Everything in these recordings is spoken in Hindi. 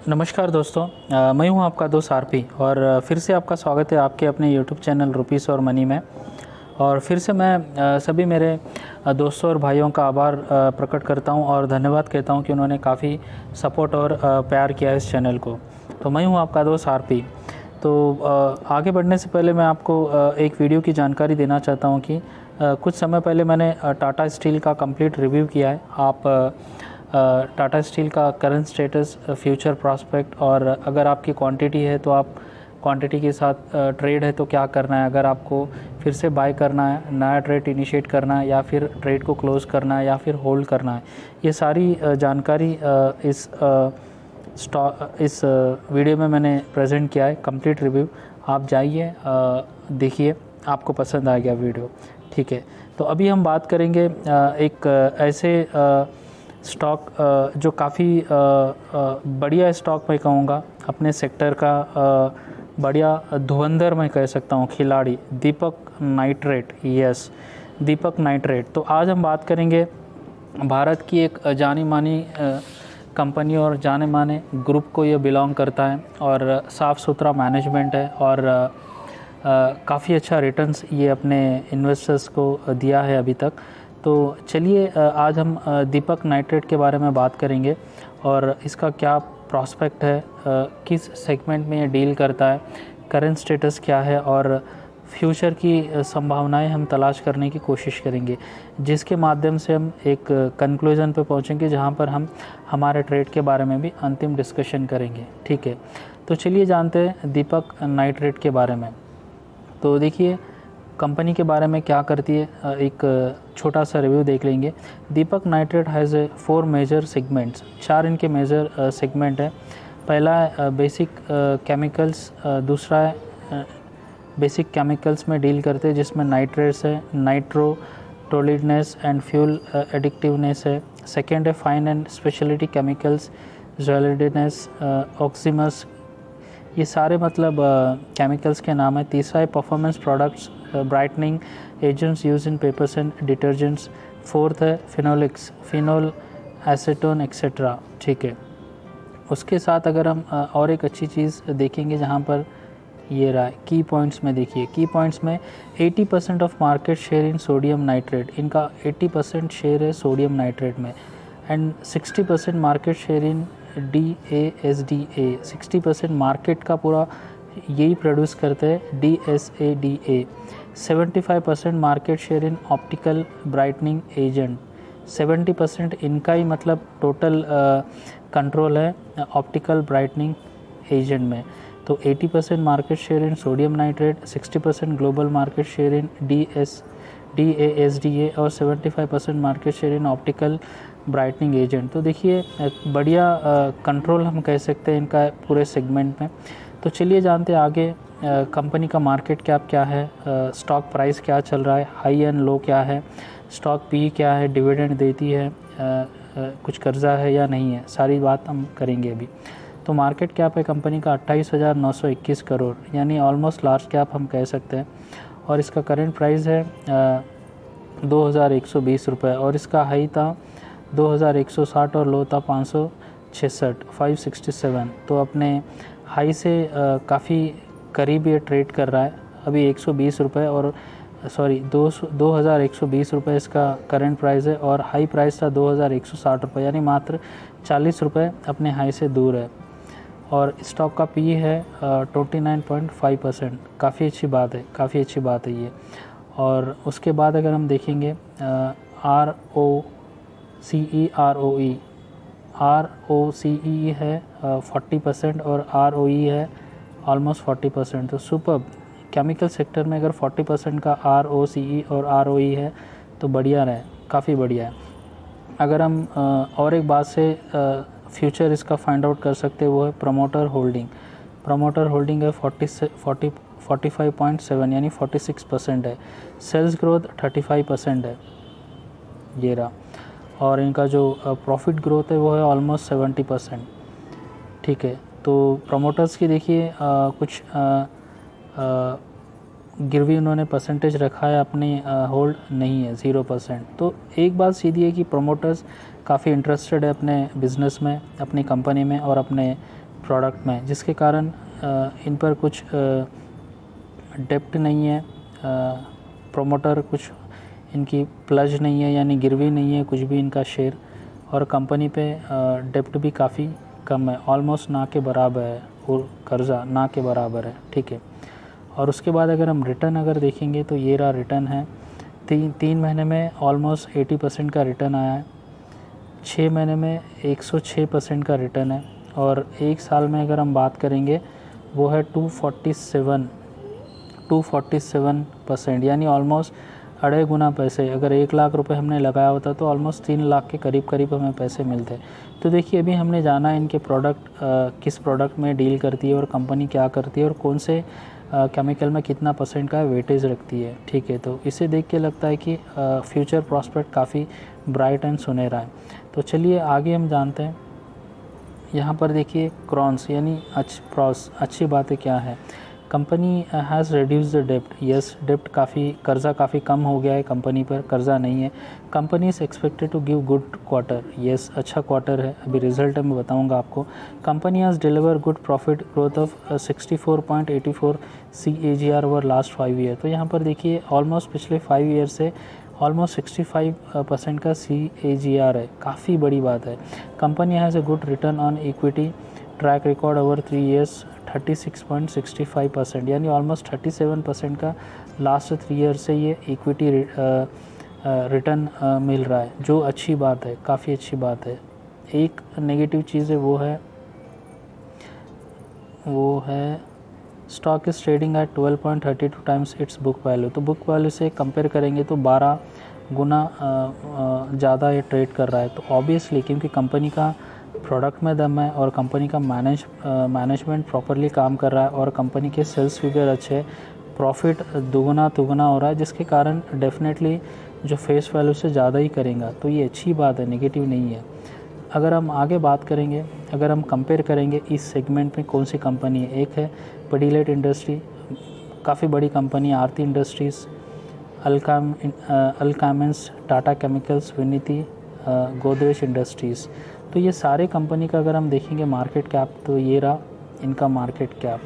नमस्कार दोस्तों। मैं हूं आपका दोस्त आरपी और फिर से आपका स्वागत है आपके अपने यूट्यूब चैनल रुपीस और मनी में। और फिर से मैं सभी मेरे दोस्तों और भाइयों का आभार प्रकट करता हूं और धन्यवाद कहता हूं कि उन्होंने काफ़ी सपोर्ट और प्यार किया इस चैनल को। तो मैं हूं आपका दोस्त आरपी। तो आगे बढ़ने से पहले मैं आपको एक वीडियो की जानकारी देना चाहता हूं कि कुछ समय पहले मैंने टाटा स्टील का कंप्लीट रिव्यू किया है। आप टाटा स्टील का करंट स्टेटस, फ्यूचर प्रॉस्पेक्ट और अगर आपकी क्वांटिटी है तो आप क्वांटिटी के साथ ट्रेड है तो क्या करना है, अगर आपको फिर से बाय करना है, नया ट्रेड इनिशिएट करना है या फिर ट्रेड को क्लोज़ करना है या फिर होल्ड करना है, ये सारी जानकारी इस वीडियो में मैंने प्रेजेंट किया है। कंप्लीट रिव्यू आप जाइए देखिए, आपको पसंद आ गया वीडियो, ठीक है। तो अभी हम बात करेंगे एक ऐसे स्टॉक जो काफ़ी बढ़िया स्टॉक मैं कहूँगा, अपने सेक्टर का बढ़िया धुरंधर मैं कह सकता हूँ खिलाड़ी, दीपक नाइट्रेट। यस, दीपक नाइट्रेट। तो आज हम बात करेंगे भारत की एक जानी मानी कंपनी और जाने माने ग्रुप को ये बिलोंग करता है और साफ़ सुथरा मैनेजमेंट है और काफ़ी अच्छा रिटर्न्स ये अपने इन्वेस्टर्स को दिया है अभी तक। तो चलिए आज हम दीपक नाइट्रेट के बारे में बात करेंगे और इसका क्या प्रॉस्पेक्ट है, किस सेगमेंट में ये डील करता है, करंट स्टेटस क्या है और फ्यूचर की संभावनाएं हम तलाश करने की कोशिश करेंगे, जिसके माध्यम से हम एक कंक्लूजन पे पहुंचेंगे जहां पर हम हमारे ट्रेड के बारे में भी अंतिम डिस्कशन करेंगे, ठीक है। तो चलिए जानते हैं दीपक नाइट्रेट के बारे में। तो देखिए कंपनी के बारे में क्या करती है, एक छोटा सा रिव्यू देख लेंगे। दीपक नाइट्रेट हैज़ 4 मेजर सेगमेंट्स, 4 इनके मेजर सेगमेंट है। पहला है बेसिक केमिकल्स, दूसरा है बेसिक केमिकल्स में डील करते हैं जिसमें नाइट्रेट्स है, नाइट्रो टोलिडनेस एंड फ्यूल एडिक्टिवनेस है। सेकेंड है फाइन एंड स्पेशलिटी केमिकल्स, ज्वेलरीनेस, ऑक्सीमस, ये सारे मतलब केमिकल्स के नाम है। तीसरा है performance products, brightening agents use in papers and detergents. Fourth है फिनोलिक्स, फिनोल, एसीटोन एक्सेट्रा, ठीक है। उसके साथ अगर हम और एक अच्छी चीज़ देखेंगे जहाँ पर ये रहा है की पॉइंट्स में, देखिए की पॉइंट्स में 80% of market share in sodium nitrate, इनका 80% शेयर है सोडियम नाइट्रेट में। And 60% market share in DASDA, 60% market का पूरा यही प्रोड्यूस करते हैं DSADA। 75% market share in optical brightening agent, 70% इनका ही मतलब टोटल कंट्रोल है ऑप्टिकल ब्राइटनिंग एजेंट में। तो 80% market share in sodium nitrate, 60% global market share in DASDA और 75% market share in optical brightening agent. तो देखिए बढ़िया कंट्रोल हम कह सकते हैं इनका पूरे सेगमेंट में। तो चलिए जानते हैं आगे कंपनी का मार्केट कैप क्या है, स्टॉक प्राइस क्या चल रहा है, हाई एंड लो क्या है, स्टॉक पी क्या है, डिविडेंड देती है, कुछ कर्जा है या नहीं है, सारी बात हम करेंगे अभी। तो मार्केट कैप है कंपनी का 28,921 करोड़, यानी ऑलमोस्ट लार्ज कैप हम कह सकते हैं। और इसका करंट प्राइस है 2,120 रुपये और इसका हाई था 2,160 और लो था 567। तो अपने हाई से काफ़ी करीब ये ट्रेड कर रहा है अभी 120 रुपये और 2,120 रुपये इसका करंट प्राइस है और हाई प्राइस था 2,160 रुपये, यानी मात्र 40 रुपये अपने हाई से दूर है। और स्टॉक का पी है 29.5%, काफ़ी अच्छी बात है, काफ़ी अच्छी बात है ये। और उसके बाद अगर हम देखेंगे ROCE है 40% और ROE है ऑलमोस्ट 40%। तो सुपर केमिकल सेक्टर में अगर 40% का ROCE और ROE है तो बढ़िया रहे, काफ़ी बढ़िया है। अगर हम और एक बात से फ्यूचर इसका फाइंड आउट कर सकते हैं वो है प्रमोटर होल्डिंग। प्रमोटर होल्डिंग है 45.7 यानी 46% है। सेल्स ग्रोथ 35% है, ये रहा। और इनका जो प्रॉफिट ग्रोथ है वो है ऑलमोस्ट 70%, ठीक है। तो प्रमोटर्स की देखिए कुछ गिरवी उन्होंने परसेंटेज रखा है, अपनी होल्ड नहीं है 0%। तो एक बात सीधी है कि प्रमोटर्स काफ़ी इंटरेस्टेड है अपने बिज़नेस में, अपनी कंपनी में और अपने प्रोडक्ट में, जिसके कारण इन पर कुछ डेप्ट नहीं है, प्रोमोटर कुछ इनकी प्लज नहीं है, यानी गिरवी नहीं है कुछ भी इनका शेयर, और कंपनी पे डेप्ट भी काफ़ी कम है, ऑलमोस्ट ना के बराबर है, और कर्ज़ा ना के बराबर है। ठीक है। और उसके बाद अगर हम रिटर्न अगर देखेंगे तो ये रहा रिटर्न है, तीन महीने में ऑलमोस्ट 80% का रिटर्न आया है, 6 महीने में 106% का रिटर्न है, और एक साल में अगर हम बात करेंगे वो है 247%, यानी ऑलमोस्ट 2.5 गुना पैसे। अगर 1 लाख रुपए हमने लगाया होता तो ऑलमोस्ट 3 लाख के करीब हमें पैसे मिलते। तो देखिए अभी हमने जाना इनके प्रोडक्ट किस प्रोडक्ट में डील करती है और कंपनी क्या करती है और कौन से केमिकल में कितना % का वेटेज रखती है। ठीक है, तो इसे देख के लगता है कि फ्यूचर प्रॉस्पेक्ट काफ़ी ब्राइट एंड सुनहरा है। तो चलिए आगे हम जानते हैं। यहाँ पर देखिए क्रॉन्स यानी अच्छी बातें क्या है। Company has reduce the dept, yes डेप्ट कर्ज़ा काफ़ी कम हो गया है, कंपनी पर कर्ज़ा नहीं है। Company is expected to give good quarter, yes अच्छा क्वार्टर है, अभी रिजल्ट मैं बताऊंगा आपको। Company has deliver good profit growth of 64.84 CAGR over last 5 year. तो यहाँ पर देखिए ऑलमोस्ट पिछले 5 ईयर से ऑलमोस्ट 65% का CAGR है, काफ़ी बड़ी बात है। Company has a good return on equity track record over 3 years 36.65%, यानी ऑलमोस्ट 37% का लास्ट 3 ईयर से ये इक्विटी रिटर्न मिल रहा है, जो अच्छी बात है, काफ़ी अच्छी बात है। एक नेगेटिव चीज़ है वो है stock is trading at 12.32 times it's book value. तो बुक वैल्यू से कंपेयर करेंगे तो 12 गुना ज़्यादा ये ट्रेड कर रहा है। तो ऑब्वियसली क्योंकि कंपनी का प्रोडक्ट में दम है और कंपनी का मैनेजमेंट प्रॉपरली काम कर रहा है और कंपनी के सेल्स फिगर अच्छे, प्रॉफिट दुगना हो रहा है, जिसके कारण डेफिनेटली जो फेस वैल्यू से ज़्यादा ही करेगा। तो ये अच्छी बात है, नेगेटिव नहीं है। अगर हम आगे बात करेंगे, अगर हम कंपेयर करेंगे इस सेगमेंट में कौन सी कंपनी है, एक है पिडिलाइट इंडस्ट्री, काफ़ी बड़ी कंपनी, आरती इंडस्ट्रीज़, अल्कामेंस, टाटा केमिकल्स, विनीति, गोदरेज इंडस्ट्रीज़। तो ये सारे कंपनी का अगर हम देखेंगे मार्केट कैप, तो ये रहा इनका मार्केट कैप।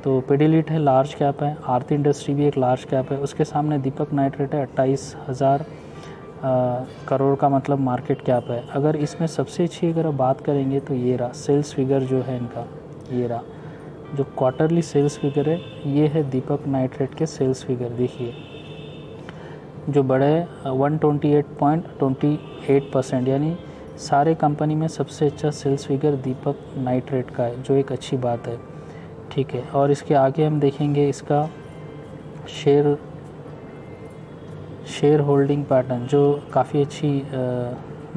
तो पिडिलाइट है लार्ज कैप है, आरती इंडस्ट्री भी एक लार्ज कैप है, उसके सामने दीपक नाइट्रेट है 28,000 करोड़ का मतलब मार्केट कैप है। अगर इसमें सबसे अच्छी अगर बात करेंगे तो ये रहा सेल्स फिगर जो है इनका, ये रहा जो क्वार्टरली सेल्स फिगर है, ये है दीपक नाइट्रेट के सेल्स फिगर। देखिए जो बड़े 128.28%, यानी सारे कंपनी में सबसे अच्छा सेल्स फिगर दीपक नाइट्रेट का है, जो एक अच्छी बात है। ठीक है, और इसके आगे हम देखेंगे इसका शेयर होल्डिंग पैटर्न, जो काफ़ी अच्छी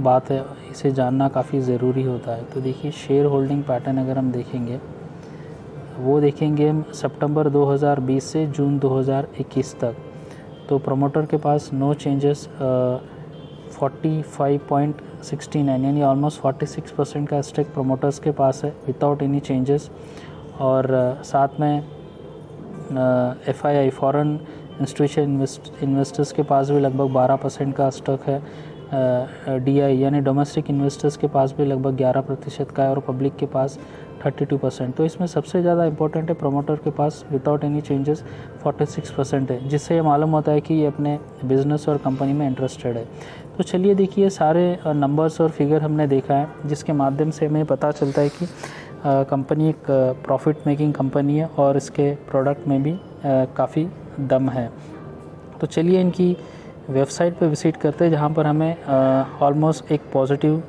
बात है, इसे जानना काफ़ी ज़रूरी होता है। तो देखिए शेयर होल्डिंग पैटर्न अगर हम देखेंगे, वो देखेंगे हम सितंबर 2020 से जून 2021 तक। तो प्रमोटर के पास नो चेंजेस 45.69, यानी ऑलमोस्ट 46% का स्टेक प्रमोटर्स के पास है विदाउट एनी चेंजेस। और साथ में FII फॉरेन इंस्टीट्यूशन इन्वेस्टर्स के पास भी लगभग 12% का स्टॉक है, DI यानी डोमेस्टिक इन्वेस्टर्स के पास भी लगभग 11% का है, और पब्लिक के पास 32%। तो इसमें सबसे ज़्यादा इंपॉर्टेंट है प्रमोटर के पास विदाउट एनी चेंजेस 46% है, जिससे ये मालूम होता है कि ये अपने बिज़नेस और कंपनी में इंटरेस्टेड है। तो चलिए देखिए सारे नंबर्स और फिगर हमने देखा है, जिसके माध्यम से हमें पता चलता है कि कंपनी एक प्रॉफिट मेकिंग कंपनी है और इसके प्रोडक्ट में भी काफ़ी दम है। तो चलिए इनकी वेबसाइट पे विज़िट करते हैं, जहाँ पर हमें ऑलमोस्ट एक पॉजिटिव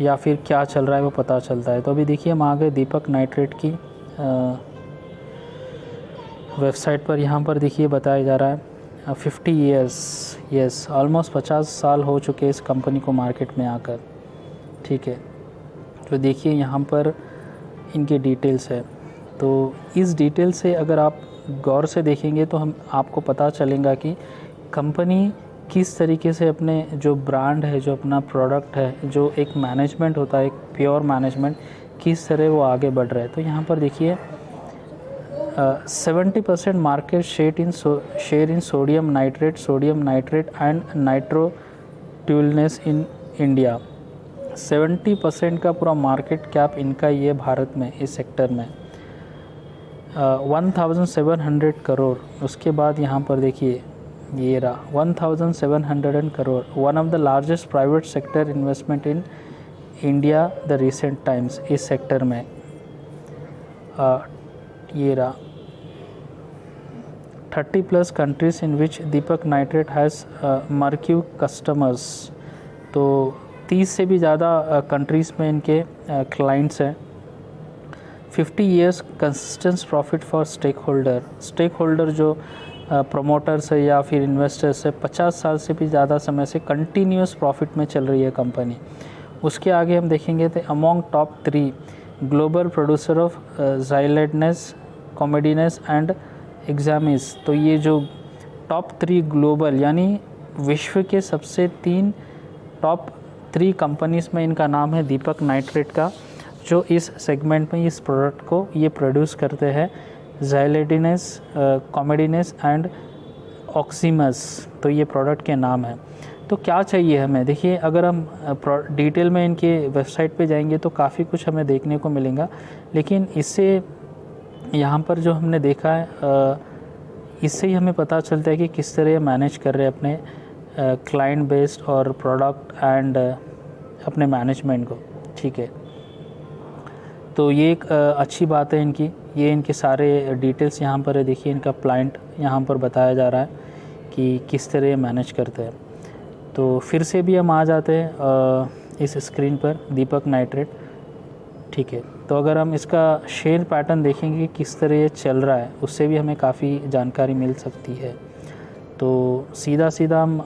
या फिर क्या चल रहा है वो पता चलता है। तो अभी देखिए हम आ गए दीपक नाइट्रेट की वेबसाइट पर। यहाँ पर देखिए बताया जा रहा है 50 ईयर्स, यस ऑलमोस्ट 50 साल हो चुके इस कंपनी को मार्केट में आकर। ठीक है, तो देखिए यहाँ पर इनके डिटेल्स है। तो इस डिटेल से अगर आप गौर से देखेंगे तो आपको पता चलेगा कि कंपनी किस तरीके से अपने जो ब्रांड है, जो अपना प्रोडक्ट है, जो एक मैनेजमेंट होता है, एक प्योर मैनेजमेंट, किस तरह वो आगे बढ़ रहा है। तो यहाँ पर देखिए 70% market share in sodium nitrate and nitrotoluenes in India. 70% का पूरा मार्केट कैप इनका ये भारत में इस सेक्टर में 1700 करोड़। उसके बाद यहाँ पर देखिए ये रहा 1700 crore, one of the largest private sector investment in India the recent times. इस सेक्टर में ये रहा 30+ countries in which Deepak Nitrite has marquee customers. तो 30 से भी ज़्यादा कंट्रीज़ में इनके क्लाइंट्स हैं। 50 years consistent profit for stakeholder जो प्रमोटर्स है या फिर इन्वेस्टर्स है, 50 साल से भी ज़्यादा समय से कंटिन्यूस प्रॉफिट में चल रही है कंपनी। उसके आगे हम देखेंगे तो among top 3 global producer of xylidines, cumidines and oximes. तो ये जो टॉप 3 ग्लोबल यानी विश्व के सबसे 3 टॉप 3 कंपनीज़ में इनका नाम है दीपक नाइट्रेट का, जो इस सेगमेंट में इस प्रोडक्ट को ये प्रोड्यूस करते हैं, ज़ाइलेडिनेस, कॉमेडीनेस एंड ऑक्सीमस। तो ये प्रोडक्ट के नाम है। तो क्या चाहिए हमें, देखिए अगर हम डिटेल में इनके वेबसाइट पे जाएंगे तो काफ़ी कुछ हमें देखने को मिलेगा, लेकिन इससे यहाँ पर जो हमने देखा है इससे ही हमें पता चलता है कि किस तरह मैनेज कर रहे हैं अपने क्लाइंट बेस्ड और प्रोडक्ट एंड अपने मैनेजमेंट को। ठीक है, तो ये एक अच्छी बात है इनकी। ये इनके सारे डिटेल्स यहाँ पर है, देखिए इनका क्लाइंट यहाँ पर बताया जा रहा है कि किस तरह मैनेज करते हैं। तो फिर से भी हम आ जाते हैं इस स्क्रीन पर दीपक नाइट्रेट। ठीक है, तो अगर हम इसका शेयर पैटर्न देखेंगे किस तरह ये चल रहा है, उससे भी हमें काफ़ी जानकारी मिल सकती है। तो सीधा हम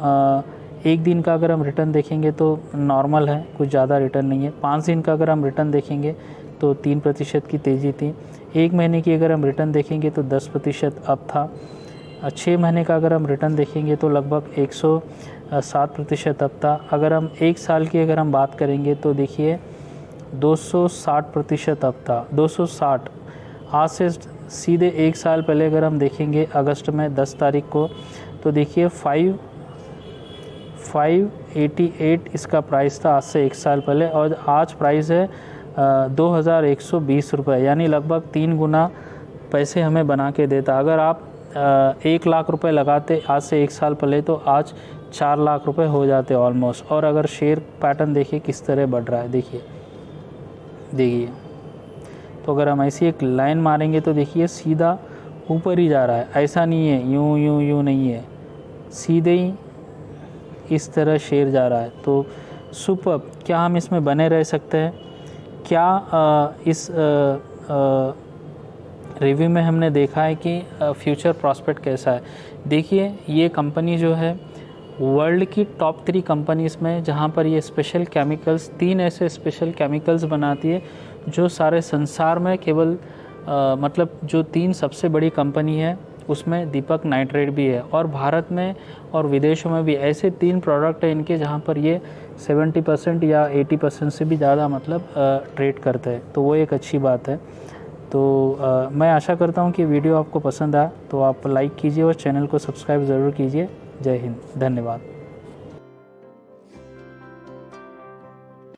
एक दिन का अगर हम रिटर्न देखेंगे तो नॉर्मल है, कुछ ज़्यादा रिटर्न नहीं है। 5 दिन का अगर हम रिटर्न देखेंगे तो 3% की तेज़ी थी। 1 महीने की अगर हम रिटर्न देखेंगे तो 10% अप था। 6 महीने का अगर हम रिटर्न देखेंगे तो लगभग 107% अप था। अगर हम 1 साल की अगर हम बात करेंगे तो देखिए 260% अप था। 260 आज से सीधे 1 साल पहले अगर हम देखेंगे अगस्त में 10 तारीख को, तो देखिए 588 इसका प्राइस था आज से 1 साल पहले, और आज प्राइस है 2120 रुपये, यानी लगभग 3 गुना पैसे हमें बना के देता। अगर आप 1 लाख रुपए लगाते आज से 1 साल पहले तो आज 4 लाख रुपए हो जाते ऑलमोस्ट। और अगर शेयर पैटर्न देखिए किस तरह बढ़ रहा है, देखिए तो अगर हम ऐसी एक लाइन मारेंगे तो देखिए सीधा ऊपर ही जा रहा है, ऐसा नहीं है यूं नहीं है, सीधे ही इस तरह शेयर जा रहा है। तो सुपर, क्या हम इसमें बने रह सकते हैं? क्या इस रिव्यू में हमने देखा है कि फ्यूचर प्रॉस्पेक्ट कैसा है? देखिए ये कंपनी जो है वर्ल्ड की टॉप 3 कंपनीज़ में, जहाँ पर ये स्पेशल केमिकल्स 3 ऐसे स्पेशल केमिकल्स बनाती है जो सारे संसार में केवल मतलब जो 3 सबसे बड़ी कंपनी है उसमें दीपक नाइट्रेट भी है। और भारत में और विदेशों में भी ऐसे 3 प्रोडक्ट हैं इनके जहाँ पर ये 70% या 80% से भी ज़्यादा मतलब ट्रेड करते हैं। तो वो एक अच्छी बात है। तो मैं आशा करता हूँ कि वीडियो आपको पसंद आया तो आप लाइक कीजिए और चैनल को सब्सक्राइब ज़रूर कीजिए। जय हिंद, धन्यवाद।